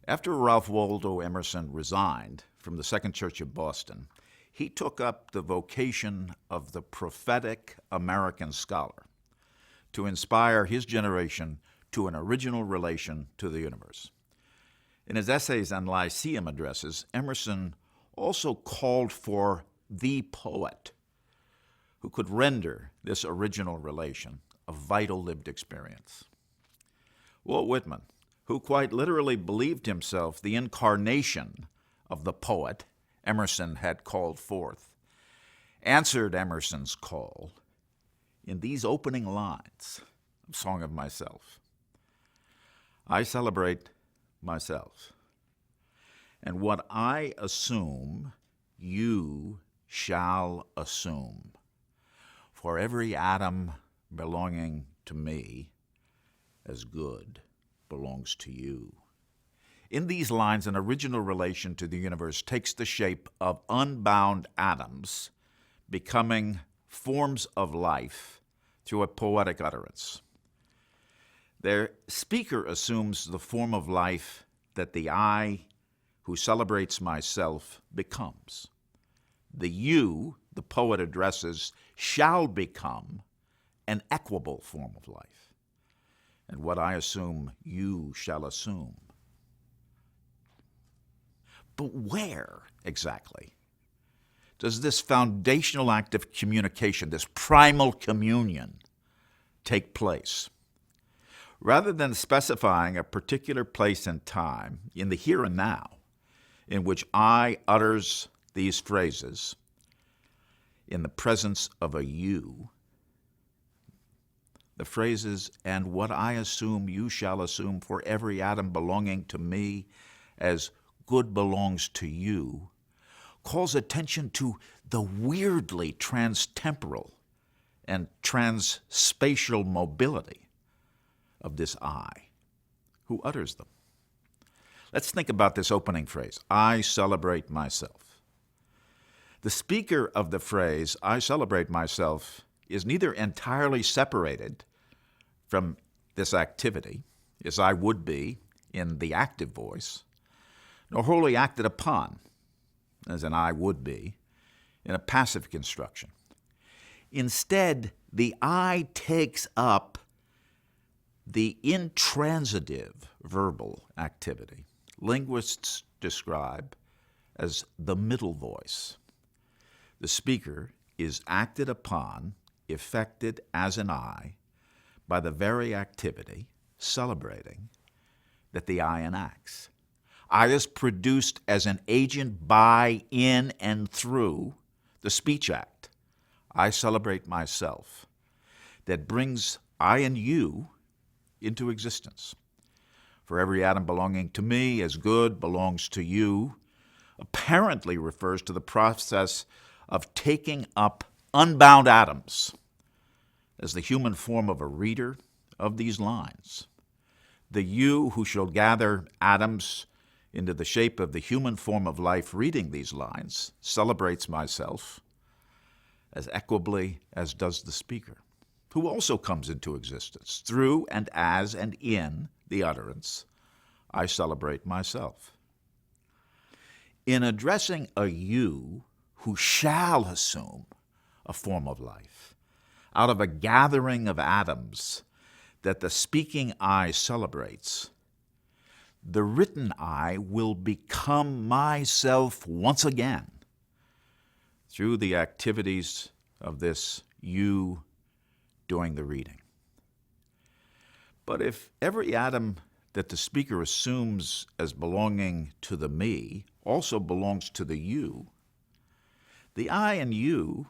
After Ralph Waldo Emerson resigned from the Second Church of Boston, he took up the vocation of the prophetic American scholar to inspire his generation to an original relation to the universe. In his essays and Lyceum addresses, Emerson also called for the poet who could render this original relation a vital lived experience. Walt Whitman, who quite literally believed himself the incarnation of the poet Emerson had called forth, answered Emerson's call in these opening lines of Song of Myself. I celebrate myself, and what I assume, you shall assume. For every atom belonging to me as good belongs to you. In these lines, an original relation to the universe takes the shape of unbound atoms becoming forms of life through a poetic utterance. Their speaker assumes the form of life that the I who celebrates myself becomes. The you the poet addresses shall become an equable form of life. And what I assume, you shall assume. But where exactly does this foundational act of communication, this primal communion, take place? Rather than specifying a particular place and time in the here and now in which I utters these phrases in the presence of a you, the phrases, and what I assume you shall assume for every atom belonging to me as good belongs to you, calls attention to the weirdly transtemporal and transspatial mobility of this I who utters them. Let's think about this opening phrase, I celebrate myself. The speaker of the phrase, I celebrate myself, is neither entirely separated from this activity, as I would be in the active voice, nor wholly acted upon, as an I would be, in a passive construction. Instead, the I takes up the intransitive verbal activity linguists describe as the middle voice. The speaker is acted upon, effected as an I, by the very activity, celebrating, that the I enacts. I is produced as an agent by, in, and through the speech act. I celebrate myself, that brings I and you into existence. For every atom belonging to me as good belongs to you apparently refers to the process of taking up unbound atoms as the human form of a reader of these lines. The you who shall gather atoms into the shape of the human form of life reading these lines celebrates myself as equably as does the speaker, who also comes into existence through and as and in the utterance, I celebrate myself. In addressing a you who shall assume a form of life out of a gathering of atoms that the speaking I celebrates, the written I will become myself once again through the activities of this you doing the reading. But if every atom that the speaker assumes as belonging to the me also belongs to the you, the I and you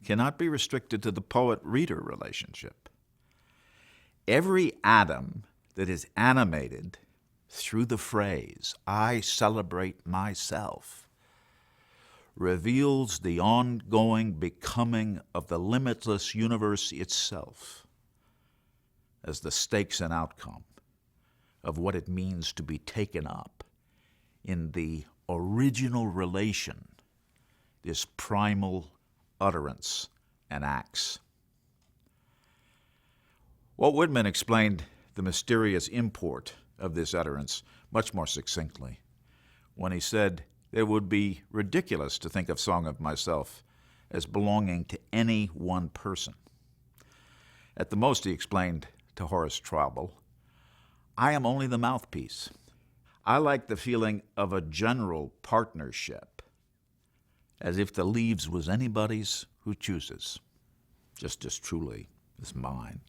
cannot be restricted to the poet-reader relationship. Every atom that is animated through the phrase, I celebrate myself, reveals the ongoing becoming of the limitless universe itself as the stakes and outcome of what it means to be taken up in the original relation this primal utterance and acts. Walt Whitman explained the mysterious import of this utterance much more succinctly when he said, "It would be ridiculous to think of song of myself as belonging to any one person." At the most, he explained to Horace Traubel, "I am only the mouthpiece. I like the feeling of a general partnership, as if the leaves was anybody's who chooses, just as truly as mine."